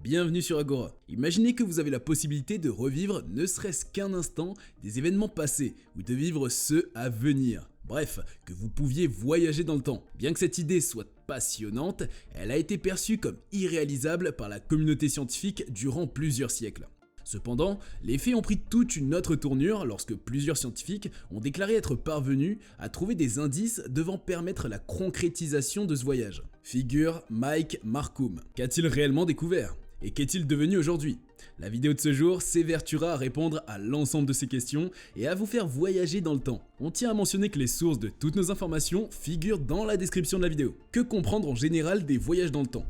Bienvenue sur Agora. Imaginez que vous avez la possibilité de revivre ne serait-ce qu'un instant des événements passés ou de vivre ceux à venir. Bref, que vous pouviez voyager dans le temps. Bien que cette idée soit passionnante, elle a été perçue comme irréalisable par la communauté scientifique durant plusieurs siècles. Cependant, les faits ont pris toute une autre tournure lorsque plusieurs scientifiques ont déclaré être parvenus à trouver des indices devant permettre la concrétisation de ce voyage. Figure Mike Markham. Qu'a-t-il réellement découvert ? Et qu'est-il devenu aujourd'hui ? La vidéo de ce jour s'évertuera à répondre à l'ensemble de ces questions et à vous faire voyager dans le temps. On tient à mentionner que les sources de toutes nos informations figurent dans la description de la vidéo. Que comprendre en général des voyages dans le temps ?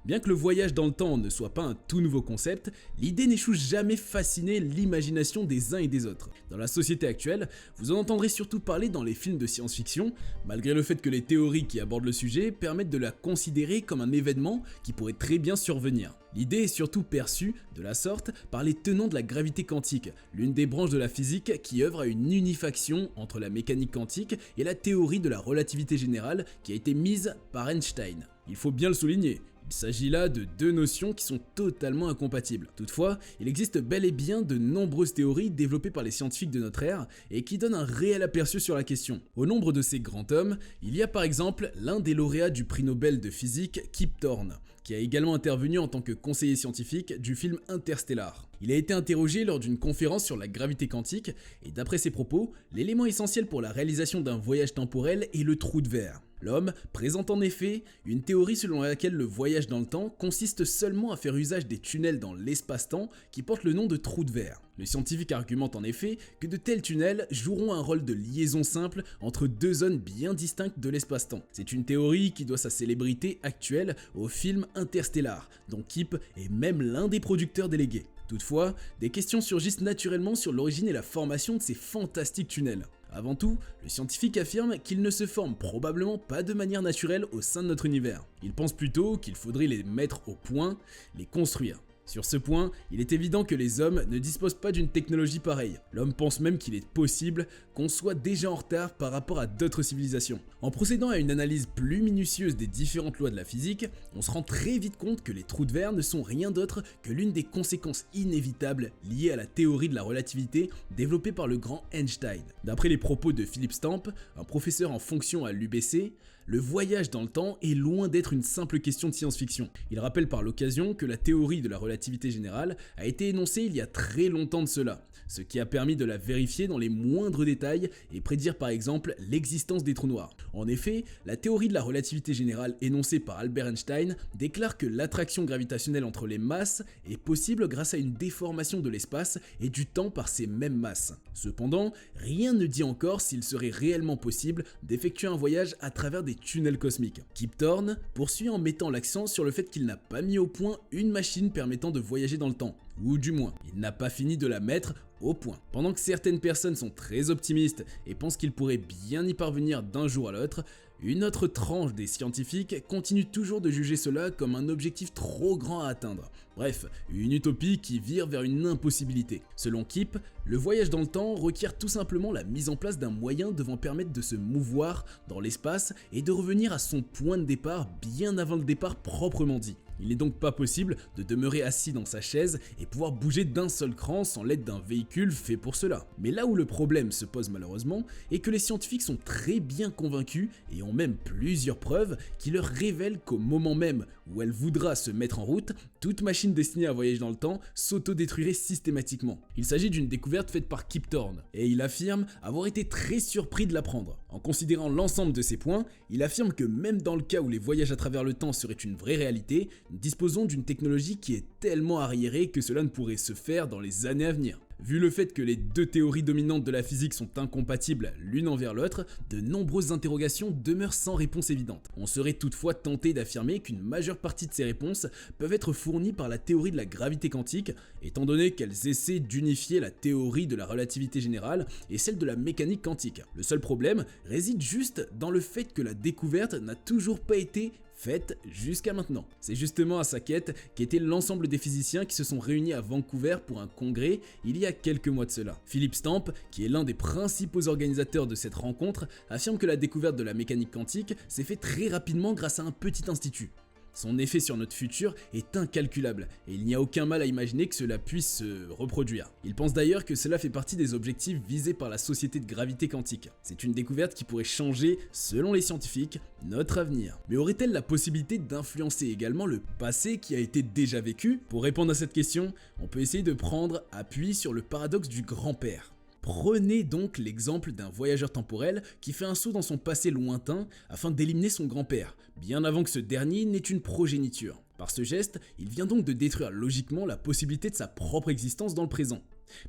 Bien que le voyage dans le temps ne soit pas un tout nouveau concept, l'idée n'échoue jamais fasciner l'imagination des uns et des autres. Dans la société actuelle, vous en entendrez surtout parler dans les films de science-fiction, malgré le fait que les théories qui abordent le sujet permettent de la considérer comme un événement qui pourrait très bien survenir. L'idée est surtout perçue de la sorte par les tenants de la gravité quantique, l'une des branches de la physique qui œuvre à une unifaction entre la mécanique quantique et la théorie de la relativité générale qui a été mise par Einstein. Il faut bien le souligner, il s'agit là de deux notions qui sont totalement incompatibles. Toutefois, il existe bel et bien de nombreuses théories développées par les scientifiques de notre ère et qui donnent un réel aperçu sur la question. Au nombre de ces grands hommes, il y a par exemple l'un des lauréats du prix Nobel de physique, Kip Thorne, qui a également intervenu en tant que conseiller scientifique du film Interstellar. Il a été interrogé lors d'une conférence sur la gravité quantique et d'après ses propos, l'élément essentiel pour la réalisation d'un voyage temporel est le trou de verre. L'homme présente en effet une théorie selon laquelle le voyage dans le temps consiste seulement à faire usage des tunnels dans l'espace-temps qui portent le nom de trou de verre. Le scientifique argumente en effet que de tels tunnels joueront un rôle de liaison simple entre deux zones bien distinctes de l'espace-temps. C'est une théorie qui doit sa célébrité actuelle au film Interstellar, dont Kip est même l'un des producteurs délégués. Toutefois, des questions surgissent naturellement sur l'origine et la formation de ces fantastiques tunnels. Avant tout, le scientifique affirme qu'ils ne se forment probablement pas de manière naturelle au sein de notre univers. Il pense plutôt qu'il faudrait les mettre au point, les construire. Sur ce point, il est évident que les hommes ne disposent pas d'une technologie pareille. L'homme pense même qu'il est possible qu'on soit déjà en retard par rapport à d'autres civilisations. En procédant à une analyse plus minutieuse des différentes lois de la physique, on se rend très vite compte que les trous de verre ne sont rien d'autre que l'une des conséquences inévitables liées à la théorie de la relativité développée par le grand Einstein. D'après les propos de Philip Stamp, un professeur en fonction à l'UBC, le voyage dans le temps est loin d'être une simple question de science-fiction. Il rappelle par l'occasion que la théorie de la relativité générale a été énoncée il y a très longtemps de cela, ce qui a permis de la vérifier dans les moindres détails et prédire par exemple l'existence des trous noirs. En effet, la théorie de la relativité générale énoncée par Albert Einstein déclare que l'attraction gravitationnelle entre les masses est possible grâce à une déformation de l'espace et du temps par ces mêmes masses. Cependant, rien ne dit encore s'il serait réellement possible d'effectuer un voyage à travers des tunnels cosmiques. Kip Thorne poursuit en mettant l'accent sur le fait qu'il n'a pas mis au point une machine permettant de voyager dans le temps, ou du moins, il n'a pas fini de la mettre au point. Pendant que certaines personnes sont très optimistes et pensent qu'il pourrait bien y parvenir d'un jour à l'autre, une autre tranche des scientifiques continue toujours de juger cela comme un objectif trop grand à atteindre. Bref, une utopie qui vire vers une impossibilité. Selon Kip, le voyage dans le temps requiert tout simplement la mise en place d'un moyen devant permettre de se mouvoir dans l'espace et de revenir à son point de départ bien avant le départ proprement dit. Il n'est donc pas possible de demeurer assis dans sa chaise et pouvoir bouger d'un seul cran sans l'aide d'un véhicule fait pour cela. Mais là où le problème se pose malheureusement est que les scientifiques sont très bien convaincus et ont même plusieurs preuves qui leur révèlent qu'au moment même où elle voudra se mettre en route, toute machine destinée à voyager dans le temps s'autodétruirait systématiquement. Il s'agit d'une découverte faite par Kip Thorne et il affirme avoir été très surpris de l'apprendre. En considérant l'ensemble de ces points, il affirme que même dans le cas où les voyages à travers le temps seraient une vraie réalité, nous disposons d'une technologie qui est tellement arriérée que cela ne pourrait se faire dans les années à venir. Vu le fait que les deux théories dominantes de la physique sont incompatibles l'une envers l'autre, de nombreuses interrogations demeurent sans réponse évidente. On serait toutefois tenté d'affirmer qu'une majeure partie de ces réponses peuvent être fournies par la théorie de la gravité quantique, étant donné qu'elles essaient d'unifier la théorie de la relativité générale et celle de la mécanique quantique. Le seul problème réside juste dans le fait que la découverte n'a toujours pas été faite jusqu'à maintenant. C'est justement à sa quête qu'étaient l'ensemble des physiciens qui se sont réunis à Vancouver pour un congrès il y a quelques mois de cela. Philip Stamp, qui est l'un des principaux organisateurs de cette rencontre, affirme que la découverte de la mécanique quantique s'est faite très rapidement grâce à un petit institut. Son effet sur notre futur est incalculable et il n'y a aucun mal à imaginer que cela puisse se reproduire. Il pense d'ailleurs que cela fait partie des objectifs visés par la société de gravité quantique. C'est une découverte qui pourrait changer, selon les scientifiques, notre avenir. Mais aurait-elle la possibilité d'influencer également le passé qui a été déjà vécu? Pour répondre à cette question, on peut essayer de prendre appui sur le paradoxe du grand-père. Prenez donc l'exemple d'un voyageur temporel qui fait un saut dans son passé lointain afin d'éliminer son grand-père, bien avant que ce dernier n'ait une progéniture. Par ce geste, il vient donc de détruire logiquement la possibilité de sa propre existence dans le présent.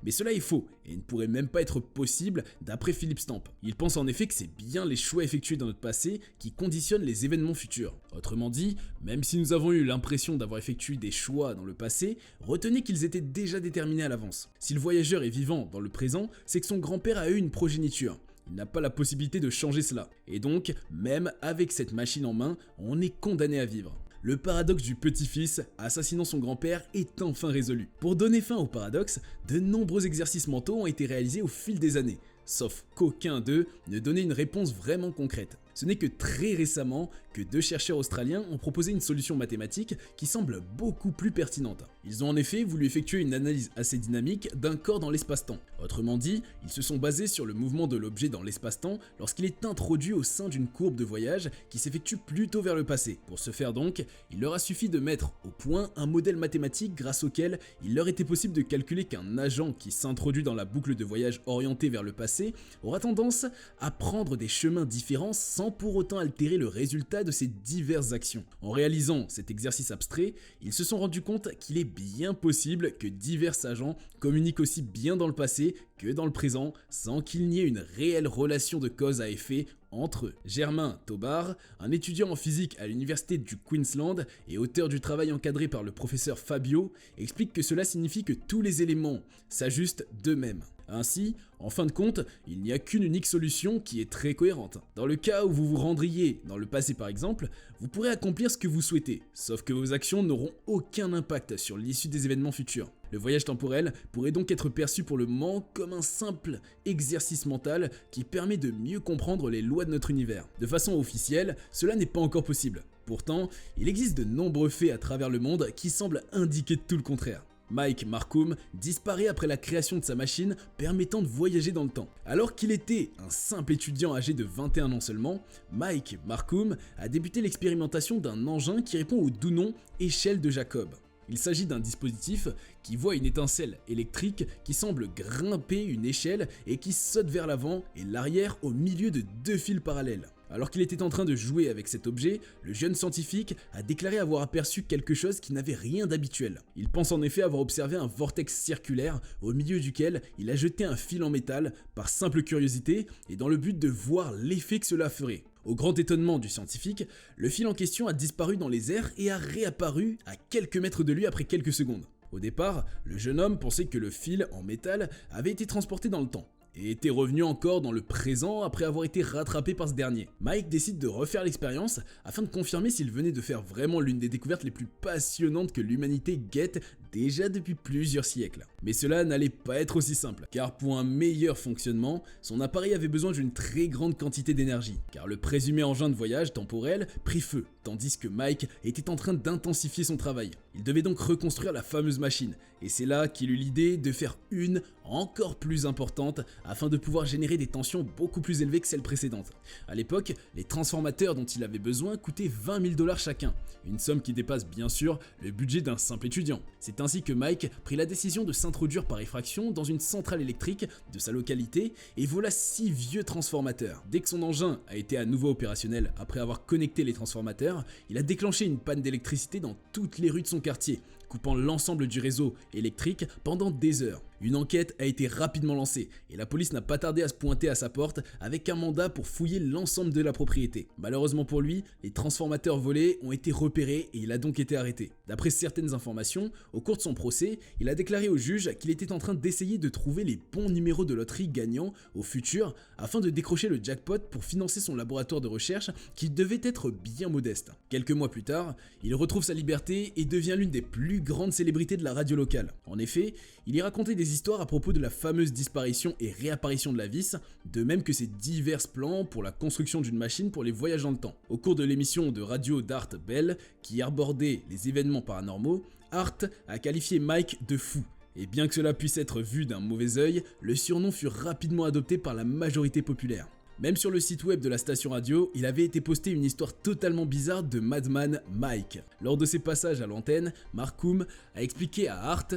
Mais cela est faux et ne pourrait même pas être possible d'après Philippe Stamp. Il pense en effet que c'est bien les choix effectués dans notre passé qui conditionnent les événements futurs. Autrement dit, même si nous avons eu l'impression d'avoir effectué des choix dans le passé, retenez qu'ils étaient déjà déterminés à l'avance. Si le voyageur est vivant dans le présent, c'est que son grand-père a eu une progéniture. Il n'a pas la possibilité de changer cela. Et donc, même avec cette machine en main, on est condamné à vivre. Le paradoxe du petit-fils assassinant son grand-père est enfin résolu. Pour donner fin au paradoxe, de nombreux exercices mentaux ont été réalisés au fil des années, sauf qu'aucun d'eux ne donnait une réponse vraiment concrète. Ce n'est que très récemment que 2 chercheurs australiens ont proposé une solution mathématique qui semble beaucoup plus pertinente. Ils ont en effet voulu effectuer une analyse assez dynamique d'un corps dans l'espace-temps. Autrement dit, ils se sont basés sur le mouvement de l'objet dans l'espace-temps lorsqu'il est introduit au sein d'une courbe de voyage qui s'effectue plutôt vers le passé. Pour ce faire donc, il leur a suffi de mettre au point un modèle mathématique grâce auquel il leur était possible de calculer qu'un agent qui s'introduit dans la boucle de voyage orientée vers le passé aura tendance à prendre des chemins différents sans pour autant altérer le résultat de ces diverses actions. En réalisant cet exercice abstrait, ils se sont rendus compte qu'il est bien possible que divers agents communiquent aussi bien dans le passé que dans le présent sans qu'il n'y ait une réelle relation de cause à effet entre eux. Germain Taubard, un étudiant en physique à l'université du Queensland et auteur du travail encadré par le professeur Fabio, explique que cela signifie que tous les éléments s'ajustent d'eux-mêmes. Ainsi, en fin de compte, il n'y a qu'une unique solution qui est très cohérente. Dans le cas où vous vous rendriez dans le passé par exemple, vous pourrez accomplir ce que vous souhaitez, sauf que vos actions n'auront aucun impact sur l'issue des événements futurs. Le voyage temporel pourrait donc être perçu pour le moment comme un simple exercice mental qui permet de mieux comprendre les lois de notre univers. De façon officielle, cela n'est pas encore possible. Pourtant, il existe de nombreux faits à travers le monde qui semblent indiquer tout le contraire. Mike Markham disparaît après la création de sa machine permettant de voyager dans le temps. Alors qu'il était un simple étudiant âgé de 21 ans seulement, Mike Markham a débuté l'expérimentation d'un engin qui répond au doux nom échelle de Jacob. Il s'agit d'un dispositif qui voit une étincelle électrique qui semble grimper une échelle et qui saute vers l'avant et l'arrière au milieu de 2 fils parallèles. Alors qu'il était en train de jouer avec cet objet, le jeune scientifique a déclaré avoir aperçu quelque chose qui n'avait rien d'habituel. Il pense en effet avoir observé un vortex circulaire au milieu duquel il a jeté un fil en métal par simple curiosité et dans le but de voir l'effet que cela ferait. Au grand étonnement du scientifique, le fil en question a disparu dans les airs et a réapparu à quelques mètres de lui après quelques secondes. Au départ, le jeune homme pensait que le fil en métal avait été transporté dans le temps et était revenu encore dans le présent après avoir été rattrapé par ce dernier. Mike décide de refaire l'expérience afin de confirmer s'il venait de faire vraiment l'une des découvertes les plus passionnantes que l'humanité guette déjà depuis plusieurs siècles. Mais cela n'allait pas être aussi simple, car pour un meilleur fonctionnement, son appareil avait besoin d'une très grande quantité d'énergie, car le présumé engin de voyage temporel prit feu, tandis que Mike était en train d'intensifier son travail. Il devait donc reconstruire la fameuse machine, et c'est là qu'il eut l'idée de faire une encore plus importante afin de pouvoir générer des tensions beaucoup plus élevées que celles précédentes. À l'époque, les transformateurs dont il avait besoin coûtaient 20 000 $ chacun, une somme qui dépasse bien sûr le budget d'un simple étudiant. C'est ainsi que Mike prit la décision de s'introduire par effraction dans une centrale électrique de sa localité et vola 6 vieux transformateurs. Dès que son engin a été à nouveau opérationnel après avoir connecté les transformateurs, il a déclenché une panne d'électricité dans toutes les rues de son quartier, coupant l'ensemble du réseau électrique pendant des heures. Une enquête a été rapidement lancée et la police n'a pas tardé à se pointer à sa porte avec un mandat pour fouiller l'ensemble de la propriété. Malheureusement pour lui, les transformateurs volés ont été repérés et il a donc été arrêté. D'après certaines informations, au cours de son procès, il a déclaré au juge qu'il était en train d'essayer de trouver les bons numéros de loterie gagnants au futur afin de décrocher le jackpot pour financer son laboratoire de recherche qui devait être bien modeste. Quelques mois plus tard, il retrouve sa liberté et devient l'une des plus plus grandes célébrités de la radio locale. En effet, il y racontait des histoires à propos de la fameuse disparition et réapparition de la vis, de même que ses divers plans pour la construction d'une machine pour les voyages dans le temps. Au cours de l'émission de radio d'Art Bell, qui abordait les événements paranormaux, Art a qualifié Mike de fou. Et bien que cela puisse être vu d'un mauvais œil, le surnom fut rapidement adopté par la majorité populaire. Même sur le site web de la station radio, il avait été posté une histoire totalement bizarre de Madman Mike. Lors de ses passages à l'antenne, Markoum a expliqué à Art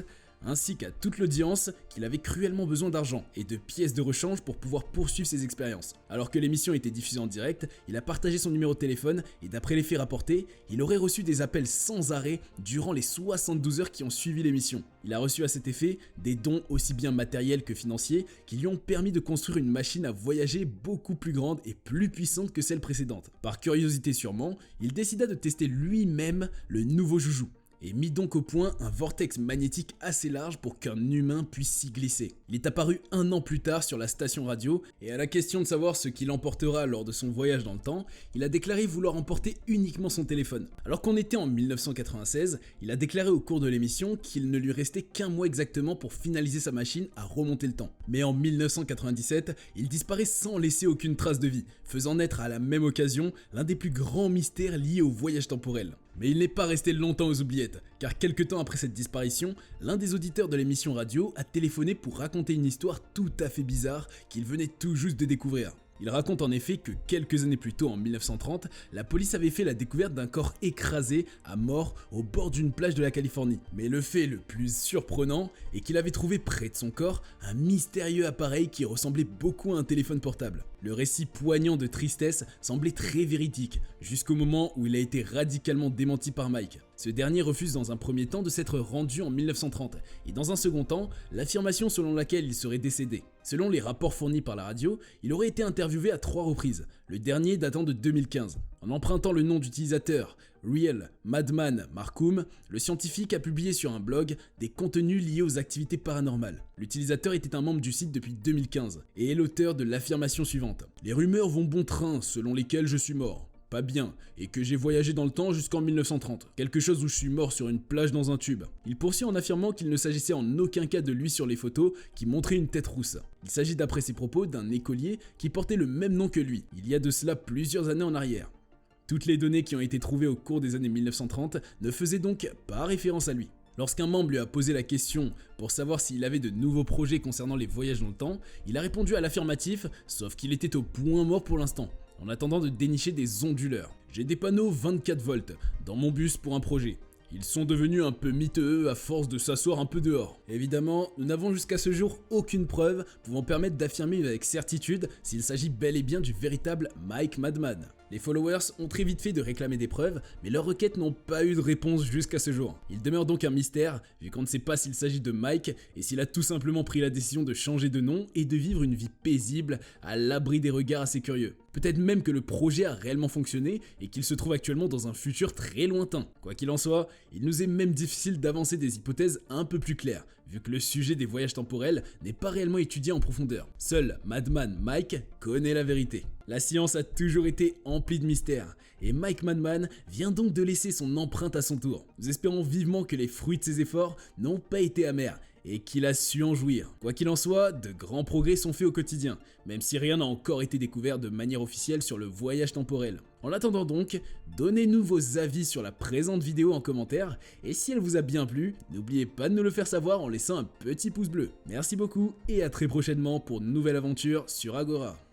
ainsi qu'à toute l'audience qu'il avait cruellement besoin d'argent et de pièces de rechange pour pouvoir poursuivre ses expériences. Alors que l'émission était diffusée en direct, il a partagé son numéro de téléphone et d'après les faits rapportés, il aurait reçu des appels sans arrêt durant les 72 heures qui ont suivi l'émission. Il a reçu à cet effet des dons aussi bien matériels que financiers qui lui ont permis de construire une machine à voyager beaucoup plus grande et plus puissante que celle précédente. Par curiosité sûrement, il décida de tester lui-même le nouveau joujou et mit donc au point un vortex magnétique assez large pour qu'un humain puisse s'y glisser. Il est apparu 1 an plus tard sur la station radio et à la question de savoir ce qu'il emportera lors de son voyage dans le temps, il a déclaré vouloir emporter uniquement son téléphone. Alors qu'on était en 1996, il a déclaré au cours de l'émission qu'il ne lui restait qu'un mois exactement pour finaliser sa machine à remonter le temps. Mais en 1997, il disparaît sans laisser aucune trace de vie, faisant naître à la même occasion l'un des plus grands mystères liés au voyage temporel. Mais il n'est pas resté longtemps aux oubliettes, car quelques temps après cette disparition, l'un des auditeurs de l'émission radio a téléphoné pour raconter une histoire tout à fait bizarre qu'il venait tout juste de découvrir. Il raconte en effet que quelques années plus tôt, en 1930, la police avait fait la découverte d'un corps écrasé à mort au bord d'une plage de la Californie. Mais le fait le plus surprenant est qu'il avait trouvé près de son corps un mystérieux appareil qui ressemblait beaucoup à un téléphone portable. Le récit poignant de tristesse semblait très véridique, jusqu'au moment où il a été radicalement démenti par Mike. Ce dernier refuse dans un premier temps de s'être rendu en 1930, et dans un second temps, l'affirmation selon laquelle il serait décédé. Selon les rapports fournis par la radio, il aurait été interviewé à 3 reprises, le dernier datant de 2015. En empruntant le nom d'utilisateur Real Madman Markoum, le scientifique a publié sur un blog des contenus liés aux activités paranormales. L'utilisateur était un membre du site depuis 2015 et est l'auteur de l'affirmation suivante. Les rumeurs vont bon train selon lesquelles je suis mort. Pas bien, et que j'ai voyagé dans le temps jusqu'en 1930, quelque chose où je suis mort sur une plage dans un tube. Il poursuit en affirmant qu'il ne s'agissait en aucun cas de lui sur les photos qui montraient une tête rousse. Il s'agit d'après ses propos d'un écolier qui portait le même nom que lui, il y a de cela plusieurs années en arrière. Toutes les données qui ont été trouvées au cours des années 1930 ne faisaient donc pas référence à lui. Lorsqu'un membre lui a posé la question pour savoir s'il avait de nouveaux projets concernant les voyages dans le temps, il a répondu à l'affirmatif, sauf qu'il était au point mort pour l'instant, en attendant de dénicher des onduleurs. J'ai des panneaux 24 volts dans mon bus pour un projet. Ils sont devenus un peu miteux à force de s'asseoir un peu dehors. Évidemment, nous n'avons jusqu'à ce jour aucune preuve pouvant permettre d'affirmer avec certitude s'il s'agit bel et bien du véritable Mike Madman. Les followers ont très vite fait de réclamer des preuves, mais leurs requêtes n'ont pas eu de réponse jusqu'à ce jour. Il demeure donc un mystère, vu qu'on ne sait pas s'il s'agit de Mike et s'il a tout simplement pris la décision de changer de nom et de vivre une vie paisible à l'abri des regards assez curieux. Peut-être même que le projet a réellement fonctionné et qu'il se trouve actuellement dans un futur très lointain. Quoi qu'il en soit, il nous est même difficile d'avancer des hypothèses un peu plus claires, vu que le sujet des voyages temporels n'est pas réellement étudié en profondeur. Seul Madman Mike connaît la vérité. La science a toujours été emplie de mystères, et Mike Madman vient donc de laisser son empreinte à son tour. Nous espérons vivement que les fruits de ses efforts n'ont pas été amers, et qu'il a su en jouir. Quoi qu'il en soit, de grands progrès sont faits au quotidien, même si rien n'a encore été découvert de manière officielle sur le voyage temporel. En attendant donc, donnez-nous vos avis sur la présente vidéo en commentaire, et si elle vous a bien plu, n'oubliez pas de nous le faire savoir en laissant un petit pouce bleu. Merci beaucoup, et à très prochainement pour une nouvelle aventure sur Agora.